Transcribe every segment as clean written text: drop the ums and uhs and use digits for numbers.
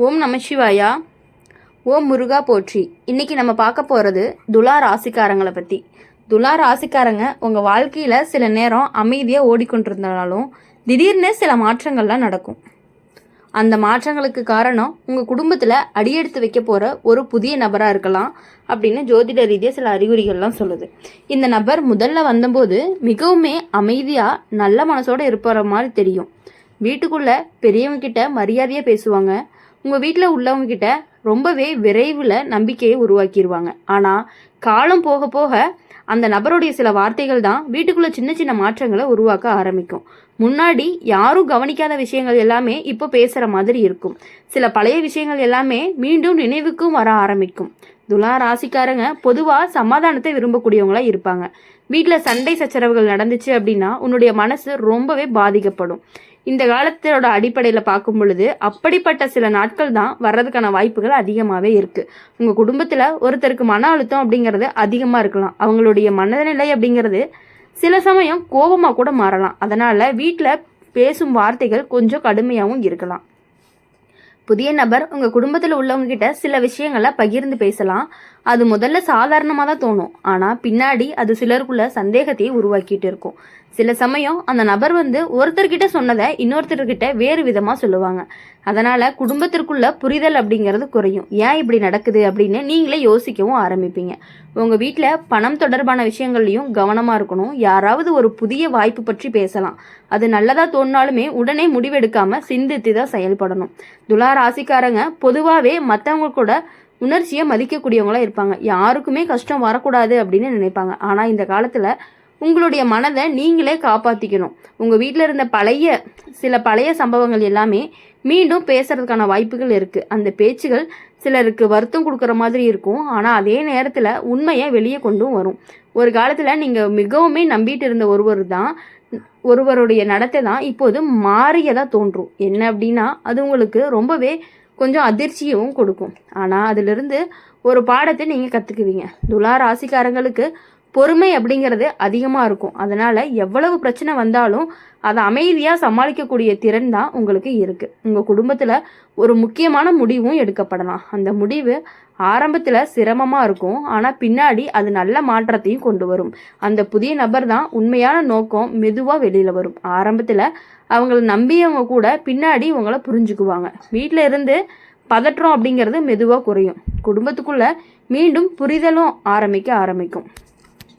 ஓம் நம சிவாயா. ஓம் முருகா போற்றி. இன்னைக்கு நம்ம பார்க்க போகிறது துலா ராசிக்காரங்களை பற்றி. துலா ராசிக்காரங்க உங்கள் வாழ்க்கையில் சில நேரம் அமைதியாக ஓடிக்கொண்டிருந்தாலும் திடீர்னு சில மாற்றங்கள்லாம் நடக்கும். அந்த மாற்றங்களுக்கு காரணம் உங்கள் குடும்பத்தில் அடியெடுத்து வைக்க போகிற ஒரு புதிய நபராக இருக்கலாம் அப்படின்னு ஜோதிட ரீதியாக சில அறிகுறிகள்லாம் சொல்லுது. இந்த நபர் முதல்ல வந்தபோது மிகவுமே அமைதியாக நல்ல மனசோடு இருப்பற மாதிரி தெரியும். வீட்டுக்குள்ளே பெரியவங்க கிட்ட மரியாதையாக பேசுவாங்க. உங்கள் வீட்டில் உள்ளவங்க கிட்ட ரொம்பவே விரைவில் நம்பிக்கையை உருவாக்கிடுவாங்க. ஆனால் காலம் போக போக அந்த நபருடைய சில வார்த்தைகள் தான் வீட்டுக்குள்ளே சின்ன சின்ன மாற்றங்களை உருவாக்க ஆரம்பிக்கும். முன்னாடி யாரும் கவனிக்காத விஷயங்கள் எல்லாமே இப்போ பேசுகிற மாதிரி இருக்கும். சில பழைய விஷயங்கள் எல்லாமே மீண்டும் நினைவுக்கும் வர ஆரம்பிக்கும். துலா ராசிக்காரங்க பொதுவாக சமாதானத்தை விரும்பக்கூடியவங்களா இருப்பாங்க. வீட்டில் சண்டை சச்சரவுகள் நடந்துச்சு அப்படின்னா உன்னுடைய மனசு ரொம்பவே பாதிக்கப்படும். இந்த காலத்தோட அடிப்படையில் பார்க்கும் பொழுது அப்படிப்பட்ட சில நாட்கள் தான் வர்றதுக்கான வாய்ப்புகள் அதிகமாகவே இருக்குது. உங்கள் குடும்பத்தில் ஒருத்தருக்கு மன அழுத்தம் அப்படிங்கிறது அதிகமாக இருக்கலாம். அவங்களுடைய மனநிலை அப்படிங்கிறது சில சமயம் கோபமாக கூட மாறலாம். அதனால் வீட்டில் பேசும் வார்த்தைகள் கொஞ்சம் கடுமையாகவும் இருக்கலாம். புதிய நபர் உங்கள் குடும்பத்தில் உள்ளவங்க கிட்ட சில விஷயங்களை பகிர்ந்து பேசலாம். அது முதல்ல சாதாரணமாக தான் தோணும். ஆனால் பின்னாடி அது சிலருக்குள்ள சந்தேகத்தையே உருவாக்கிட்டு இருக்கும். சில சமயம் அந்த நபர் ஒருத்தர்கிட்ட சொன்னதை இன்னொருத்தர்கிட்ட வேறு விதமாக சொல்லுவாங்க. அதனால் குடும்பத்திற்குள்ள புரிதல் அப்படிங்கிறது குறையும். ஏன் இப்படி நடக்குது அப்படின்னு நீங்களே யோசிக்கவும் ஆரம்பிப்பீங்க. உங்கள் வீட்டில் பணம் தொடர்பான விஷயங்கள்லையும் கவனமாக இருக்கணும். யாராவது ஒரு புதிய வாய்ப்பு பற்றி பேசலாம். அது நல்லதாக தோணினாலுமே உடனே முடிவெடுக்காமல் சிந்தித்து தான் செயல்படணும். துலா ராசிக்காரங்க பொதுவாகவே மற்றவங்க கூட உணர்ச்சியை மதிக்கக்கூடியவங்களா இருப்பாங்க. யாருக்குமே கஷ்டம் வரக்கூடாது அப்படின்னு நினைப்பாங்க. ஆனால் இந்த காலத்தில் உங்களுடைய மனதை நீங்களே காப்பாற்றிக்கணும். உங்கள் வீட்டில் இருந்த சில பழைய சம்பவங்கள் எல்லாமே மீண்டும் பேசுறதுக்கான வாய்ப்புகள் இருக்குது. அந்த பேச்சுகள் சிலருக்கு வருத்தம் கொடுக்குற மாதிரி இருக்கும். ஆனால் அதே நேரத்தில் உண்மையை வெளியே கொண்டும் வரும். ஒரு காலத்தில் நீங்கள் மிகவுமே நம்பிட்டு இருந்த ஒருவருடைய நடத்தை தான் இப்போது மாறியதாக தோன்றும். என்ன அப்படின்னா அது உங்களுக்கு ரொம்பவே கொஞ்சம் அதிர்ச்சியும் கொடுக்கும். ஆனால் அதிலிருந்து ஒரு பாடத்தை நீங்கள் கற்றுக்குவீங்க. துலா ராசிக்காரங்களுக்கு பொறுமை அப்படிங்கிறது அதிகமாக இருக்கும். அதனால் எவ்வளவு பிரச்சனை வந்தாலும் அதை அமைதியாக சமாளிக்கக்கூடிய திறன் தான் உங்களுக்கு இருக்குது. உங்கள் குடும்பத்தில் ஒரு முக்கியமான முடிவும் எடுக்கப்படலாம். அந்த முடிவு ஆரம்பத்தில் சிரமமாக இருக்கும். ஆனால் பின்னாடி அது நல்ல மாற்றத்தையும் கொண்டு வரும். அந்த புதிய நபர் தான் உண்மையான நோக்கம் மெதுவாக வெளியில் வரும். ஆரம்பத்தில் அவங்கள நம்பியவங்க கூட பின்னாடி உங்களை புரிஞ்சுக்குவாங்க. வீட்டில் இருந்து பதற்றம் அப்படிங்கிறது மெதுவாக குறையும். குடும்பத்துக்குள்ளே மீண்டும் புரிதலும் ஆரம்பிக்கும்.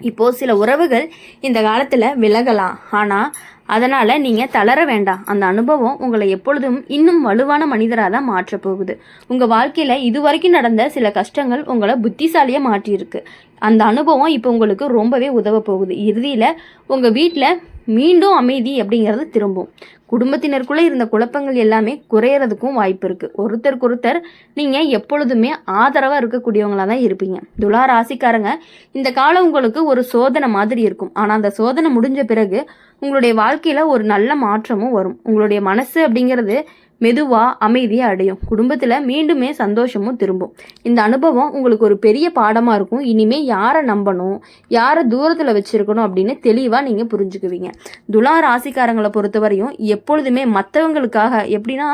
இப்போது சில உறவுகள் இந்த காலத்தில் விலகலாம். ஆனால் அதனால் நீங்கள் தளர வேண்டாம். அந்த அனுபவம் உங்களை எப்பொழுதும் இன்னும் வலுவான மனிதராக தான் மாற்றப் போகுது. உங்கள் வாழ்க்கையில் இதுவரைக்கும் நடந்த சில கஷ்டங்கள் உங்களை புத்திசாலியாக மாற்றியிருக்கு. அந்த அனுபவம் இப்போ உங்களுக்கு ரொம்பவே உதவ போகுது. இறுதியில் உங்கள் வீட்டில் மீண்டும் அமைதி அப்படிங்கிறது திரும்பும். குடும்பத்தினருக்குள்ளே இருந்த குழப்பங்கள் எல்லாமே குறையறதுக்கும் வாய்ப்பு இருக்குது. ஒருத்தருக்கொருத்தர் நீங்கள் எப்பொழுதுமே ஆதரவாக இருக்கக்கூடியவங்களாக தான் இருப்பீங்க. துலா ராசிக்காரங்க இந்த காலம் உங்களுக்கு ஒரு சோதனை மாதிரி இருக்கும். ஆனால் அந்த சோதனை முடிஞ்ச பிறகு உங்களுடைய வாழ்க்கையில் ஒரு நல்ல மாற்றமும் வரும். உங்களுடைய மனசு அப்படிங்கிறது மெதுவாக அமைதியாக அடையும். குடும்பத்தில் மீண்டுமே சந்தோஷமும் திரும்பும். இந்த அனுபவம் உங்களுக்கு ஒரு பெரிய பாடமாக இருக்கும். இனிமேல் யாரை நம்பணும், யாரை தூரத்தில் வச்சுருக்கணும் அப்படின்னு தெளிவாக நீங்கள் புரிஞ்சுக்குவீங்க. துலா ராசிக்காரங்களை பொறுத்தவரையும் எப்பொழுதுமே மற்றவங்களுக்காக எப்படின்னா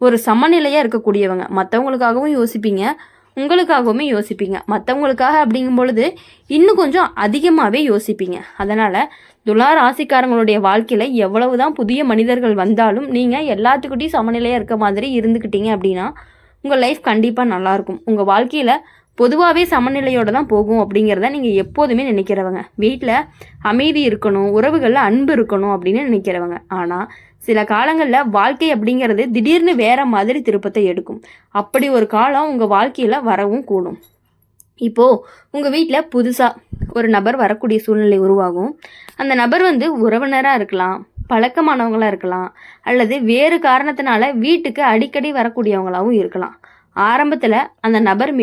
ஒரு சமநிலையாக இருக்கக்கூடியவங்க. மற்றவங்களுக்காகவும் யோசிப்பீங்க, உங்களுக்காகவுமே யோசிப்பீங்க. மற்றவங்களுக்காக அப்படிங்கும் பொழுது இன்னும் கொஞ்சம் அதிகமாகவே யோசிப்பீங்க. அதனால் துலா ராசிக்காரங்களுடைய வாழ்க்கையில் எவ்வளவுதான் புதிய மனிதர்கள் வந்தாலும் நீங்கள் எல்லாத்துக்கிட்டையும் சமநிலையாக இருக்க மாதிரி இருந்துக்கிட்டீங்க அப்படின்னா உங்கள் லைஃப் கண்டிப்பாக நல்லாயிருக்கும். உங்கள் வாழ்க்கையில் பொதுவாகவே சமநிலையோடு தான் போகும் அப்படிங்கிறத நீங்கள் எப்போதுமே நினைக்கிறவங்க. வீட்டில் அமைதி இருக்கணும், உறவுகளில் அன்பு இருக்கணும் அப்படின்னு நினைக்கிறவங்க. ஆனால் சில காலங்களில் வாழ்க்கை அப்படிங்கிறது திடீர்னு வேறு மாதிரி திருப்பத்தை எடுக்கும். அப்படி ஒரு காலம் உங்கள் வாழ்க்கையில் வரவும் கூடும். இப்போது உங்கள் வீட்டில் புதுசாக ஒரு நபர் வரக்கூடிய சூழ்நிலை உருவாகும். அந்த நபர் உறவினராக இருக்கலாம், பழக்கமானவங்களாக இருக்கலாம், அல்லது வேறு காரணத்தினால வீட்டுக்கு அடிக்கடி வரக்கூடியவங்களாகவும் இருக்கலாம். ஆரம்பத்தில் அந்த நபர்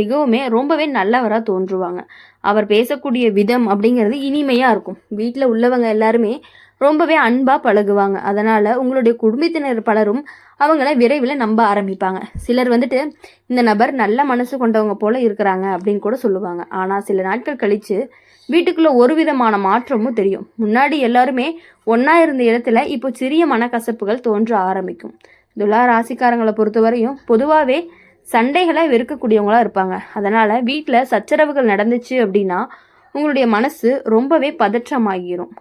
ரொம்பவே நல்லவராக தோன்றுவாங்க. அவர் பேசக்கூடிய விதம் அப்படிங்கிறது இனிமையாக இருக்கும். வீட்டில் உள்ளவங்க எல்லாருமே ரொம்பவே அன்பாக பழகுவாங்க. அதனால் உங்களுடைய குடும்பத்தினர் பலரும் அவங்கள விரைவில் நம்ப ஆரம்பிப்பாங்க. சிலர் இந்த நபர் நல்ல மனசு கொண்டவங்க போல இருக்கிறாங்க அப்படின்னு கூட சொல்லுவாங்க. ஆனால் சில நாட்கள் கழித்து வீட்டுக்குள்ளே ஒரு விதமான மாற்றமும் தெரியும். முன்னாடி எல்லாருமே ஒன்றா இருந்த இடத்துல இப்போ சிறிய மனக்கசப்புகள் தோன்ற ஆரம்பிக்கும். துலா ராசிக்காரங்களை பொறுத்தவரையும் பொதுவாகவே சண்டைகளை வெறுக்கக்கூடியவங்களா இருப்பாங்க. அதனால் வீட்டில் சச்சரவுகள் நடந்துச்சு அப்படின்னா உங்களுடைய மனசு ரொம்பவே பதற்றமாகிரும்.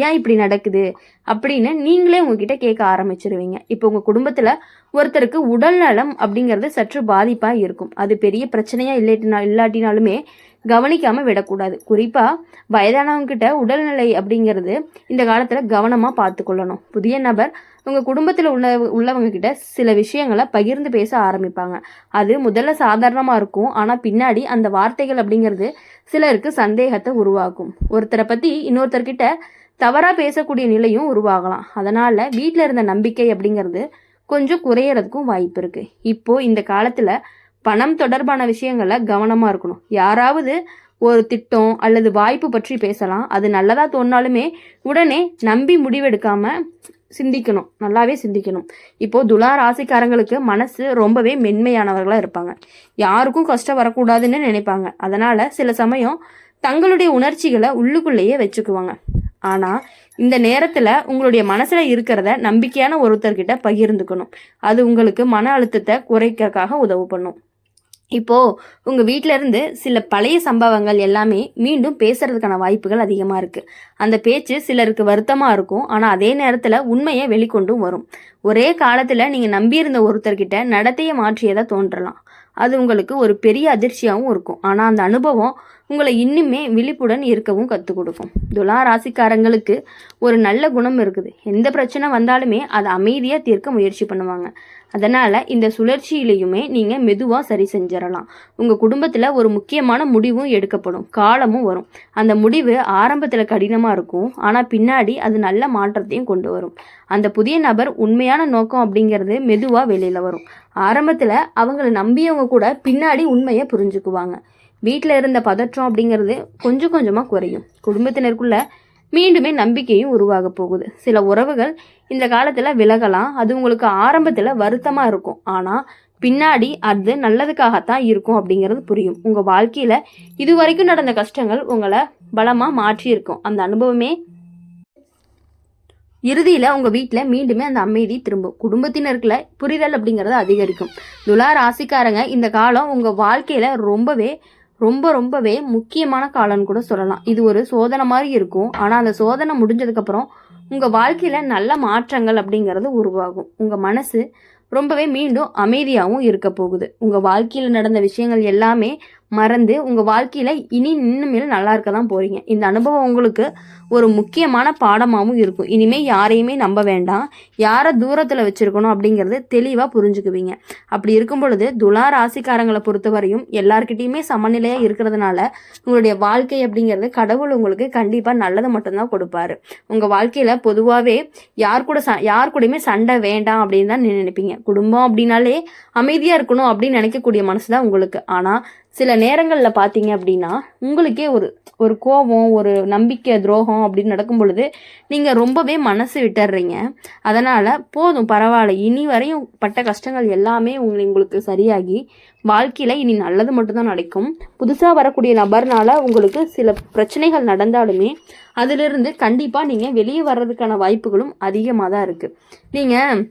ஏன் இப்படி நடக்குது அப்படின்னு நீங்களே உங்ககிட்ட கேட்க ஆரம்பிச்சிருவீங்க. இப்போ உங்கள் குடும்பத்தில் ஒருத்தருக்கு உடல் நலம் அப்படிங்கிறது சற்று பாதிப்பாக இருக்கும். அது பெரிய பிரச்சனையாக இல்லாட்டினாலுமே கவனிக்காமல் விடக்கூடாது. குறிப்பாக வயதானவங்க கிட்ட உடல்நிலை அப்படிங்கிறது இந்த காலத்தில் கவனமாக பார்த்துக்கொள்ளணும். புதிய நபர் உங்கள் குடும்பத்தில் உள்ளவங்க கிட்ட சில விஷயங்களை பகிர்ந்து பேச ஆரம்பிப்பாங்க. அது முதல்ல சாதாரணமாக இருக்கும், ஆனால் பின்னாடி அந்த வார்த்தைகள் அப்படிங்கிறது சிலருக்கு சந்தேகத்தை உருவாக்கும். ஒருத்தரை பற்றி இன்னொருத்தர்கிட்ட தவறாக பேசக்கூடிய நிலையும் உருவாகலாம். அதனால் வீட்டில் இருந்த நம்பிக்கை அப்படிங்கிறது கொஞ்சம் குறையறதுக்கும் வாய்ப்பு இருக்குது. இப்போது இந்த காலத்தில் பணம் தொடர்பான விஷயங்களில் கவனமாக இருக்கணும். யாராவது ஒரு திட்டம் அல்லது வாய்ப்பு பற்றி பேசலாம். அது நல்லதாக தோணாலுமே உடனே நம்பி முடிவெடுக்காமல் சிந்திக்கணும், நல்லாவே சிந்திக்கணும். இப்போது துலா ராசிக்காரங்களுக்கு மனசு ரொம்பவே மென்மையானவர்களாக இருப்பாங்க. யாருக்கும் கஷ்டம் வரக்கூடாதுன்னு நினைப்பாங்க. அதனால் சில சமயம் தங்களுடைய உணர்ச்சிகளை உள்ளுக்குள்ளேயே வச்சுக்குவாங்க. ஆனால் இந்த நேரத்தில் உங்களுடைய மனசில் இருக்கிறத நம்பிக்கையான ஒருத்தர்கிட்ட பகிர்ந்துக்கணும். அது உங்களுக்கு மன அழுத்தத்தை குறைக்கிறதுக்காக உதவு பண்ணும். இப்போது உங்கள் வீட்டிலேருந்து சில பழைய சம்பவங்கள் எல்லாமே மீண்டும் பேசுறதுக்கான வாய்ப்புகள் அதிகமாக இருக்குது. அந்த பேச்சு சிலருக்கு வருத்தமாக இருக்கும், ஆனால் அதே நேரத்தில் உண்மையை வெளிக்கொண்டும் வரும். ஒரே காலத்தில் நீங்கள் நம்பியிருந்த ஒருத்தர்கிட்ட நடத்தையை மாற்றியதாக தோன்றலாம். அது உங்களுக்கு ஒரு பெரிய அதிர்ச்சியாகவும் இருக்கும். ஆனால் அந்த அனுபவம் உங்களை இன்னுமே விழிப்புடன் இருக்கவும் கற்றுக் கொடுக்கும். துலா ராசிக்காரங்களுக்கு ஒரு நல்ல குணம் இருக்குது. எந்த பிரச்சனை வந்தாலுமே அதை அமைதியாக தீர்க்க முயற்சி பண்ணுவாங்க. அதனால் இந்த சுழற்சியிலையுமே நீங்கள் மெதுவாக சரி செஞ்சிடலாம். உங்கள் குடும்பத்தில் ஒரு முக்கியமான முடிவும் எடுக்கப்படும் காலமும் வரும். அந்த முடிவு ஆரம்பத்தில் கடினமாக இருக்கும், ஆனால் பின்னாடி அது நல்ல மாற்றத்தையும் கொண்டு வரும். அந்த புதிய நபர் உண்மையான நோக்கம் அப்படிங்கிறது மெதுவாக வெளியில் வரும். ஆரம்பத்தில் அவங்கள நம்பியவங்க கூட பின்னாடி உண்மையை புரிஞ்சுக்குவாங்க. வீட்டில் இருந்த பதற்றம் அப்படிங்கிறது கொஞ்சம் கொஞ்சமாக குறையும். குடும்பத்தினருக்குள்ள மீண்டுமே நம்பிக்கையும் உருவாக போகுது. சில உறவுகள் இந்த காலத்தில் விலகலாம். அது உங்களுக்கு ஆரம்பத்தில் வருத்தமாக இருக்கும், ஆனால் பின்னாடி அது நல்லதுக்காகத்தான் இருக்கும் அப்படிங்கிறது புரியும். உங்கள் வாழ்க்கையில் இது வரைக்கும் நடந்த கஷ்டங்கள் உங்களை பலமாக மாற்றி இருக்கும். அந்த அனுபவமே இறுதியில் உங்கள் வீட்டில் மீண்டுமே அந்த அமைதி திரும்பும். குடும்பத்தினருக்குள்ள புரிதல் அப்படிங்கிறது அதிகரிக்கும். துலா ராசிக்காரங்க இந்த காலம் உங்கள் வாழ்க்கையில் ரொம்பவே முக்கியமான காலம்னு கூட சொல்லலாம். இது ஒரு சோதனை மாதிரி இருக்கும், ஆனால் அந்த சோதனை முடிஞ்சதுக்கப்புறம் உங்கள் வாழ்க்கையில் நல்ல மாற்றங்கள் அப்படிங்கிறது உருவாகும். உங்கள் மனசு ரொம்பவே மீண்டும் அமைதியாகவும் இருக்க போகுது. உங்கள் வாழ்க்கையில் நடந்த விஷயங்கள் எல்லாமே மறந்து உங்கள் வாழ்க்கையில் இன்னுமேல் நல்லா இருக்க தான் போகிறீங்க. இந்த அனுபவம் உங்களுக்கு ஒரு முக்கியமான பாடமாகவும் இருக்கும். இனிமேல் யாரையுமே நம்ப வேண்டாம், யாரை தூரத்தில் வச்சுருக்கணும் அப்படிங்கிறது தெளிவாக புரிஞ்சுக்குவீங்க. அப்படி இருக்கும் பொழுது துலா ராசிக்காரங்களை பொறுத்தவரையும் எல்லார்கிட்டையுமே சமநிலையாக இருக்கிறதுனால உங்களுடைய வாழ்க்கை அப்படிங்கிறது கடவுள் உங்களுக்கு கண்டிப்பாக நல்லதை மட்டும்தான் கொடுப்பாரு. உங்கள் வாழ்க்கையில் பொதுவாகவே யார் கூடயுமே சண்டை வேண்டாம் அப்படின்னு தான் நினைப்பீங்க. குடும்பம் அப்படின்னாலே அமைதியாக இருக்கணும் அப்படின்னு நினைக்கக்கூடிய மனசு தான் உங்களுக்கு. ஆனால் சில நேரங்களில் பார்த்தீங்க அப்படின்னா உங்களுக்கே ஒரு கோபம், ஒரு நம்பிக்கை துரோகம் அப்படின்னு நடக்கும் பொழுது நீங்கள் ரொம்பவே மனசு விட்டுறீங்க. அதனால் போதும், பரவாயில்ல, இனி வரையும் பட்ட கஷ்டங்கள் எல்லாமே உங்களுக்கு சரியாகி வாழ்க்கையில் இனி நல்லது மட்டும்தான் நடக்கும். புதுசாக வரக்கூடிய நபர்னால உங்களுக்கு சில பிரச்சனைகள் நடந்தாலுமே அதிலிருந்து கண்டிப்பாக நீங்கள் வெளியே வர்றதுக்கான வாய்ப்புகளும் அதிகமாக தான் இருக்குது. நீங்கள்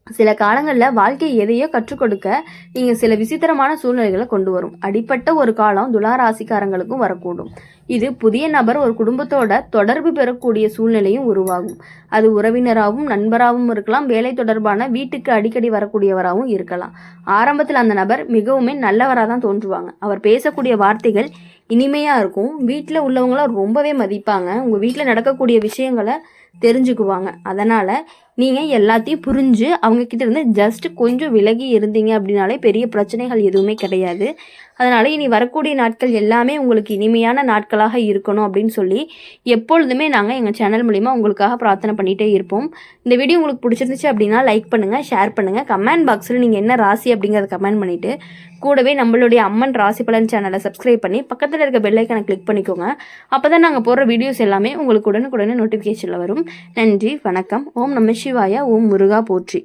சில காலங்களில் வாழ்க்கை எதையோ கற்றுக் கொடுக்க நீங்கள் சில விசித்திரமான சூழ்நிலைகளை கொண்டு வரும். அடிப்பட்ட ஒரு காலம் துலா ராசிக்காரங்களுக்கும் வரக்கூடும். இது புதிய நபர் ஒரு குடும்பத்தோட தொடர்பு பெறக்கூடிய சூழ்நிலையும் உருவாகும். அது உறவினராகவும் நண்பராகவும் இருக்கலாம், வேலை தொடர்பான வீட்டுக்கு அடிக்கடி வரக்கூடியவராகவும் இருக்கலாம். ஆரம்பத்தில் அந்த நபர் மிகவுமே நல்லவராக தான் தோன்றுவாங்க. அவர் பேசக்கூடிய வார்த்தைகள் இனிமையாக இருக்கும். வீட்டில் உள்ளவங்களாம் ரொம்பவே மதிப்பாங்க. உங்கள் வீட்டில் நடக்கக்கூடிய விஷயங்களை தெரிஞ்சுக்குவாங்க. அதனால் நீங்கள் எல்லாத்தையும் புரிஞ்சு அவங்கக்கிட்ட இருந்து ஜஸ்ட் கொஞ்சம் விலகி இருந்தீங்க அப்படின்னாலே பெரிய பிரச்சனைகள் எதுவுமே கிடையாது. அதனால் இனி வரக்கூடிய நாட்கள் எல்லாமே உங்களுக்கு இனிமையான நாட்களாக இருக்கணும் அப்படின்னு சொல்லி எப்பொழுதுமே நாங்கள் எங்கள் சேனல் மூலிமா உங்களுக்காக பிரார்த்தனை பண்ணிகிட்டே இருப்போம். இந்த வீடியோ உங்களுக்கு பிடிச்சிருந்துச்சு அப்படின்னா லைக் பண்ணுங்கள், ஷேர் பண்ணுங்கள். கமெண்ட் பாக்ஸில் நீங்கள் என்ன ராசி அப்படிங்கிறத கமெண்ட் பண்ணிவிட்டு கூடவே நம்மளுடைய அம்மன் ராசி பலன் சேனலை சப்ஸ்கிரைப் பண்ணி பக்கத்தில் இருக்க பெல் ஐக்கானை கிளிக் பண்ணிக்கோங்க. அப்போ தான் நாங்கள் போடுற வீடியோஸ் எல்லாமே உங்களுக்கு உடனுக்குடனே நோட்டிஃபிகேஷனில் வரும். நன்றி, வணக்கம். ஓம் நம சிவாய. ஓம் முருகா போற்றி.